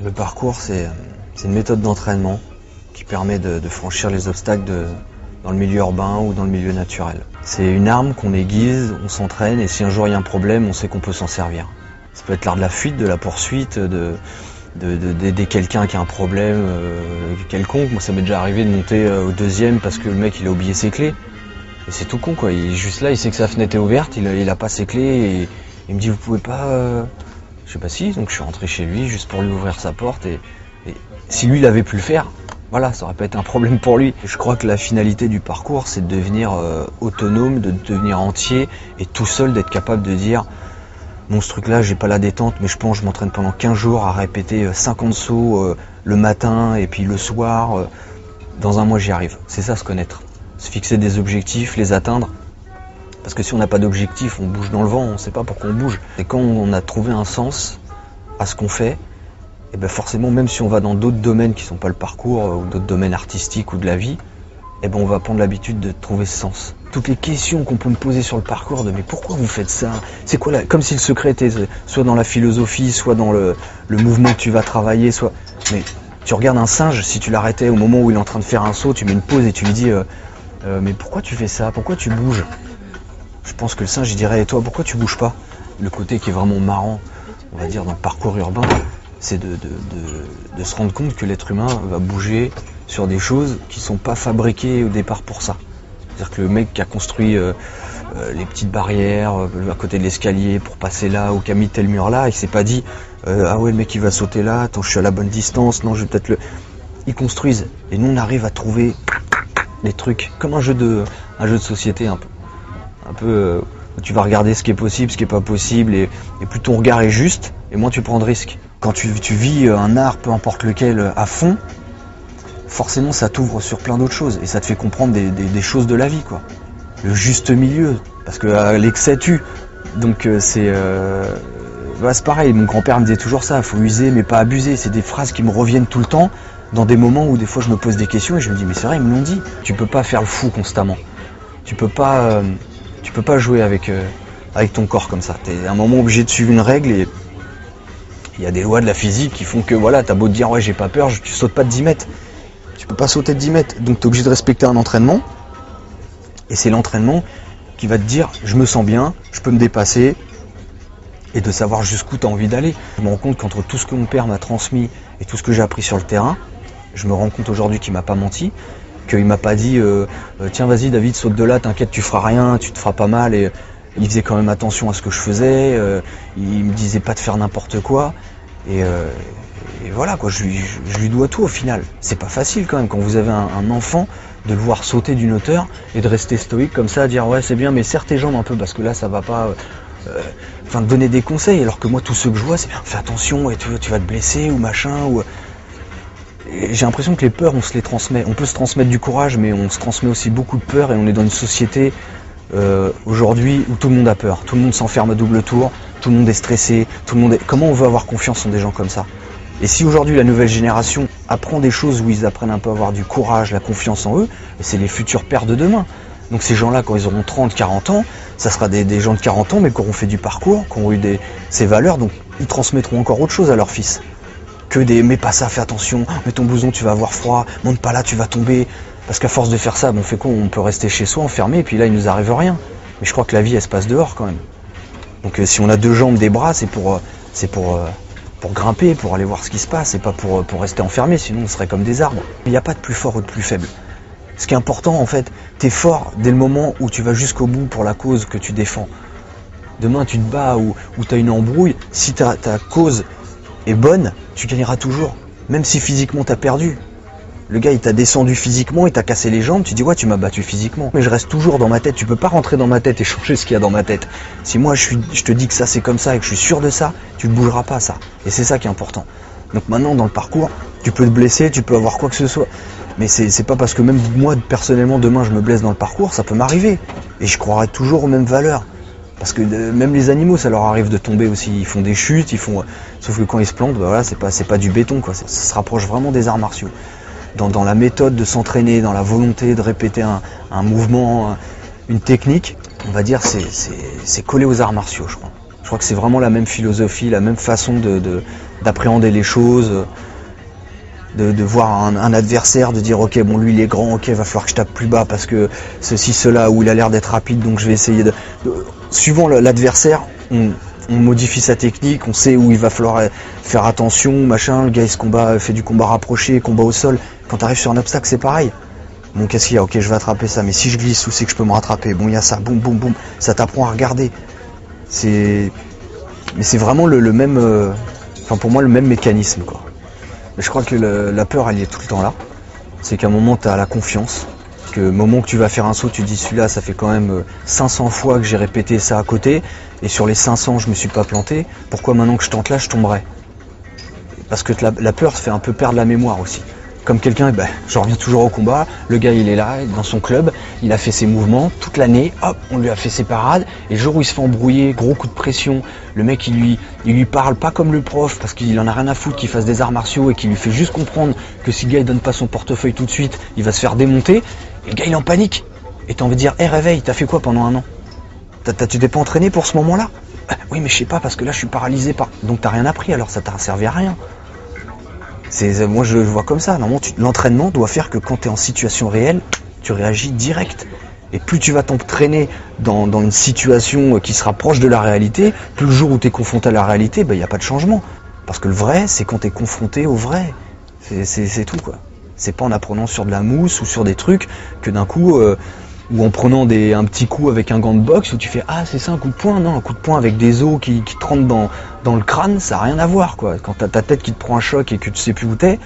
Le parcours, c'est une méthode d'entraînement qui permet de franchir les obstacles dans le milieu urbain ou dans le milieu naturel. C'est une arme qu'on aiguise, on s'entraîne et si un jour il y a un problème, on sait qu'on peut s'en servir. Ça peut être l'art de la fuite, de la poursuite, d'aider quelqu'un qui a un problème quelconque. Moi ça m'est déjà arrivé de monter au deuxième parce que le mec il a oublié ses clés. Et c'est tout con quoi, il est juste là, il sait que sa fenêtre est ouverte, il a pas ses clés et il me dit vous pouvez pas... Je sais pas si, donc je suis rentré chez lui juste pour lui ouvrir sa porte et si lui il avait pu le faire, voilà, ça aurait pas été un problème pour lui. Je crois que la finalité du parcours c'est de devenir autonome, de devenir entier et tout seul d'être capable de dire bon ce truc là j'ai pas la détente mais je pense que je m'entraîne pendant 15 jours à répéter 50 sauts le matin et puis le soir, dans un mois j'y arrive. C'est ça se connaître, se fixer des objectifs, les atteindre. Parce que si on n'a pas d'objectif, on bouge dans le vent, on ne sait pas pourquoi on bouge. Et quand on a trouvé un sens à ce qu'on fait, et ben forcément, même si on va dans d'autres domaines qui ne sont pas le parcours, ou d'autres domaines artistiques ou de la vie, et ben on va prendre l'habitude de trouver ce sens. Toutes les questions qu'on peut me poser sur le parcours, de mais pourquoi vous faites ça? C'est quoi là? Comme si le secret était soit dans la philosophie, soit dans le mouvement que tu vas travailler, soit. Mais tu regardes un singe, si tu l'arrêtais au moment où il est en train de faire un saut, tu mets une pause et tu lui dis mais pourquoi tu fais ça? Pourquoi tu bouges? Je pense que le singe il dirait, et toi pourquoi tu bouges pas? Le côté qui est vraiment marrant, on va dire dans le parcours urbain, c'est de se rendre compte que l'être humain va bouger sur des choses qui sont pas fabriquées au départ pour ça. C'est-à-dire que le mec qui a construit les petites barrières à côté de l'escalier pour passer là, ou qui a mis tel mur là, il s'est pas dit ah ouais le mec il va sauter là, attends je suis à la bonne distance, non je vais peut-être le... Ils construisent, et nous on arrive à trouver les trucs, comme un jeu de société un peu tu vas regarder ce qui est possible, ce qui est pas possible, et plus ton regard est juste, et moins tu prends de risques. Quand tu vis un art, peu importe lequel, à fond, forcément ça t'ouvre sur plein d'autres choses, et ça te fait comprendre des choses de la vie, quoi. Le juste milieu, parce que l'excès tue, donc c'est pareil, mon grand-père me disait toujours ça, il faut user mais pas abuser, c'est des phrases qui me reviennent tout le temps, dans des moments où des fois je me pose des questions, et je me dis mais c'est vrai, ils me l'ont dit, tu peux pas faire le fou constamment, tu peux pas jouer avec ton corps comme ça. T'es à un moment obligé de suivre une règle, et il y a des lois de la physique qui font que voilà, t'as beau te dire ouais j'ai pas peur, tu sautes pas de 10 mètres. Tu peux pas sauter de 10 mètres, donc t'es obligé de respecter un entraînement. Et c'est l'entraînement qui va te dire je me sens bien, je peux me dépasser, et de savoir jusqu'où t'as envie d'aller. Je me rends compte qu'entre tout ce que mon père m'a transmis et tout ce que j'ai appris sur le terrain, je me rends compte aujourd'hui qu'il m'a pas menti. Qu'il m'a pas dit tiens vas-y David saute de là, t'inquiète tu feras rien, tu te feras pas mal, et il faisait quand même attention à ce que je faisais, il me disait pas de faire n'importe quoi, et voilà quoi, je lui dois tout au final. C'est pas facile quand même quand vous avez un enfant de le voir sauter d'une hauteur et de rester stoïque comme ça, à dire ouais c'est bien mais serre tes jambes un peu parce que là ça va pas, de donner des conseils, alors que moi tout ce que je vois c'est bien fais attention et tu vas te blesser ou machin ou... Et j'ai l'impression que les peurs, on se les transmet. On peut se transmettre du courage, mais on se transmet aussi beaucoup de peur, et on est dans une société aujourd'hui où tout le monde a peur. Tout le monde s'enferme à double tour, tout le monde est stressé, Comment on veut avoir confiance en des gens comme ça? Et si aujourd'hui la nouvelle génération apprend des choses où ils apprennent un peu à avoir du courage, la confiance en eux, c'est les futurs pères de demain. Donc ces gens-là, quand ils auront 30, 40 ans, ça sera des gens de 40 ans, mais qui auront fait du parcours, qui auront eu ces valeurs, donc ils transmettront encore autre chose à leurs fils. Que mais pas ça, fais attention, mets ton blouson, tu vas avoir froid, monte pas là, tu vas tomber. Parce qu'à force de faire ça, on fait quoi? On peut rester chez soi enfermé, et puis là il nous arrive rien. Mais je crois que la vie elle se passe dehors quand même. Donc si on a 2 jambes, des bras, c'est pour grimper, pour aller voir ce qui se passe, et pas pour rester enfermé, sinon on serait comme des arbres. Il n'y a pas de plus fort ou de plus faible. Ce qui est important en fait, t'es fort dès le moment où tu vas jusqu'au bout pour la cause que tu défends. Demain tu te bats ou t'as une embrouille, si ta cause est bonne, tu gagneras toujours, même si physiquement t'as perdu. Le gars il t'a descendu physiquement, il t'a cassé les jambes, tu dis ouais tu m'as battu physiquement, mais je reste toujours dans ma tête, tu peux pas rentrer dans ma tête et changer ce qu'il y a dans ma tête. Si moi je te dis que ça c'est comme ça et que je suis sûr de ça, tu ne bougeras pas ça, et c'est ça qui est important. Donc maintenant dans le parcours, tu peux te blesser, tu peux avoir quoi que ce soit, mais c'est pas parce que même moi personnellement demain je me blesse dans le parcours, ça peut m'arriver, et je croirai toujours aux mêmes valeurs. Parce que même les animaux, ça leur arrive de tomber aussi. Ils font des chutes, sauf que quand ils se plantent, voilà, c'est pas du béton, quoi. Ça se rapproche vraiment des arts martiaux. Dans la méthode de s'entraîner, dans la volonté de répéter un mouvement, une technique, on va dire, c'est collé aux arts martiaux, je crois. Je crois que c'est vraiment la même philosophie, la même façon d'appréhender les choses, de voir un adversaire, de dire ok bon lui il est grand, ok va falloir que je tape plus bas parce que ceci, cela, ou il a l'air d'être rapide donc je vais essayer suivant l'adversaire, on modifie sa technique, on sait où il va falloir faire attention, machin, le gars il se combat, fait du combat rapproché, combat au sol, quand tu arrives sur un obstacle c'est pareil. Bon qu'est-ce qu'il y a, ok je vais attraper ça, mais si je glisse, où c'est que je peux me rattraper, bon il y a ça, boum boum boum, ça t'apprend à regarder. Mais c'est vraiment le même, enfin pour moi le même mécanisme quoi. Mais je crois que la peur elle est tout le temps là, c'est qu'à un moment tu as la confiance, que au moment que tu vas faire un saut tu te dis celui-là ça fait quand même 500 fois que j'ai répété ça à côté, et sur les 500 je me suis pas planté, pourquoi maintenant que je tente là je tomberais? Parce que la peur te fait un peu perdre la mémoire aussi. Comme quelqu'un, j'en reviens toujours au combat, le gars il est là, dans son club, il a fait ses mouvements, toute l'année, hop, on lui a fait ses parades, et le jour où il se fait embrouiller, gros coup de pression, le mec il lui parle pas comme le prof, parce qu'il en a rien à foutre qu'il fasse des arts martiaux, et qu'il lui fait juste comprendre que si le gars il donne pas son portefeuille tout de suite, il va se faire démonter, et le gars il est en panique, et t'as envie de dire, hé réveille, t'as fait quoi pendant un an? Tu t'es pas entraîné pour ce moment-là? Oui mais je sais pas, parce que là je suis paralysé par... Donc t'as rien appris, alors ça t'a servi à rien. Moi je le vois comme ça, normalement l'entraînement doit faire que quand tu es en situation réelle, tu réagis direct. Et plus tu vas t'entraîner dans une situation qui sera proche de la réalité, plus le jour où tu es confronté à la réalité, il n'y a pas de changement. Parce que le vrai, c'est quand tu es confronté au vrai. C'est tout quoi. C'est pas en apprenant sur de la mousse ou sur des trucs que d'un coup, ou en prenant un petit coup avec un gant de boxe où tu fais ah c'est ça un coup de poing, non un coup de poing avec des os qui te rentrent dans le crâne, ça n'a rien à voir quoi. Quand t'as ta tête qui te prend un choc et que tu sais plus où t'es,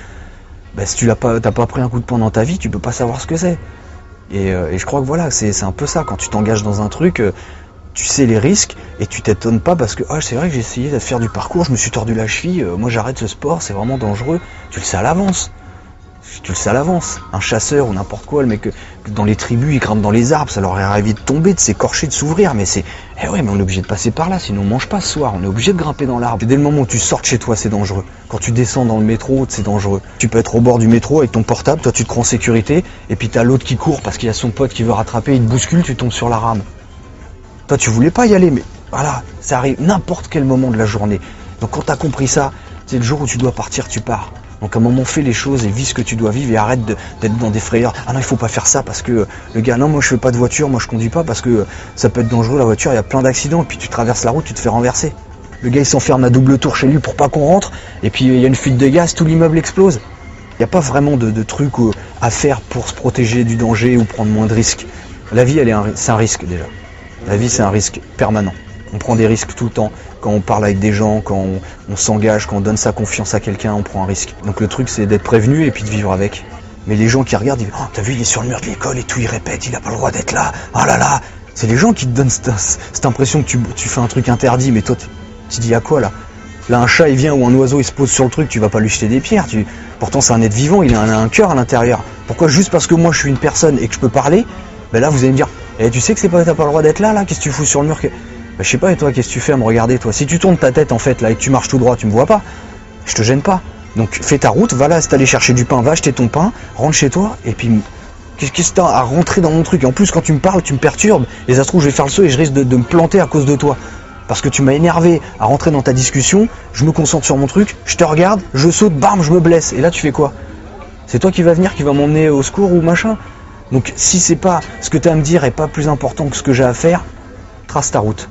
si tu t'as pas pris un coup de poing dans ta vie, tu peux pas savoir ce que c'est. Et je crois que voilà, c'est un peu ça, quand tu t'engages dans un truc, tu sais les risques et tu t'étonnes pas parce que c'est vrai que j'ai essayé de faire du parcours, je me suis tordu la cheville, moi j'arrête ce sport, c'est vraiment dangereux, tu le sais à l'avance. Tu le sais à l'avance, un chasseur ou n'importe quoi, le mec dans les tribus, il grimpe dans les arbres, ça leur est arrivé de tomber, de s'écorcher, de s'ouvrir, mais mais on est obligé de passer par là, sinon on mange pas ce soir, on est obligé de grimper dans l'arbre. Et dès le moment où tu sors de chez toi, c'est dangereux. Quand tu descends dans le métro, c'est dangereux. Tu peux être au bord du métro avec ton portable, toi tu te crois en sécurité, et puis t'as l'autre qui court parce qu'il y a son pote qui veut rattraper, il te bouscule, tu tombes sur la rame. Toi tu voulais pas y aller, mais voilà, ça arrive n'importe quel moment de la journée. Donc quand t'as compris ça, c'est le jour où tu dois partir, tu pars. Donc à un moment, fais les choses et vis ce que tu dois vivre et arrête d'être dans des frayeurs. Ah non, il faut pas faire ça parce que le gars, non, moi je fais pas de voiture, moi je conduis pas parce que ça peut être dangereux la voiture, il y a plein d'accidents, et puis tu traverses la route, tu te fais renverser. Le gars il s'enferme à double tour chez lui pour pas qu'on rentre, et puis il y a une fuite de gaz, tout l'immeuble explose. Il n'y a pas vraiment de trucs à faire pour se protéger du danger ou prendre moins de risques. La vie, c'est un risque déjà. La vie, c'est un risque permanent. On prend des risques tout le temps. Quand on parle avec des gens, quand on s'engage, quand on donne sa confiance à quelqu'un, on prend un risque. Donc le truc, c'est d'être prévenu et puis de vivre avec. Mais les gens qui regardent, ils disent « Oh, t'as vu, il est sur le mur de l'école et tout, il répète, il a pas le droit d'être là. Oh là là !» C'est les gens qui te donnent cette impression que tu fais un truc interdit, mais toi, tu dis à quoi là? Là, un chat, il vient ou un oiseau, il se pose sur le truc, tu vas pas lui jeter des pierres. Pourtant, c'est un être vivant, il a un cœur à l'intérieur. Pourquoi juste parce que moi, je suis une personne et que je peux parler, là, vous allez me dire « tu sais que t'as pas le droit d'être là, qu'est-ce que tu fous sur le mur ?» Je sais pas, et toi, qu'est-ce que tu fais à me regarder, toi? Si tu tournes ta tête, en fait, là, et que tu marches tout droit, tu me vois pas. Je te gêne pas. Donc, fais ta route, va là, si t'allais chercher du pain, va acheter ton pain, rentre chez toi, et puis, qu'est-ce que t'as à rentrer dans mon truc? Et en plus, quand tu me parles, tu me perturbes, et ça se trouve, je vais faire le saut et je risque de me planter à cause de toi. Parce que tu m'as énervé à rentrer dans ta discussion, je me concentre sur mon truc, je te regarde, je saute, bam, je me blesse. Et là, tu fais quoi? C'est toi qui vas venir, qui va m'emmener au secours ou machin? Donc, si c'est pas ce que t'as à me dire est pas plus important que ce que j'ai à faire, trace ta route.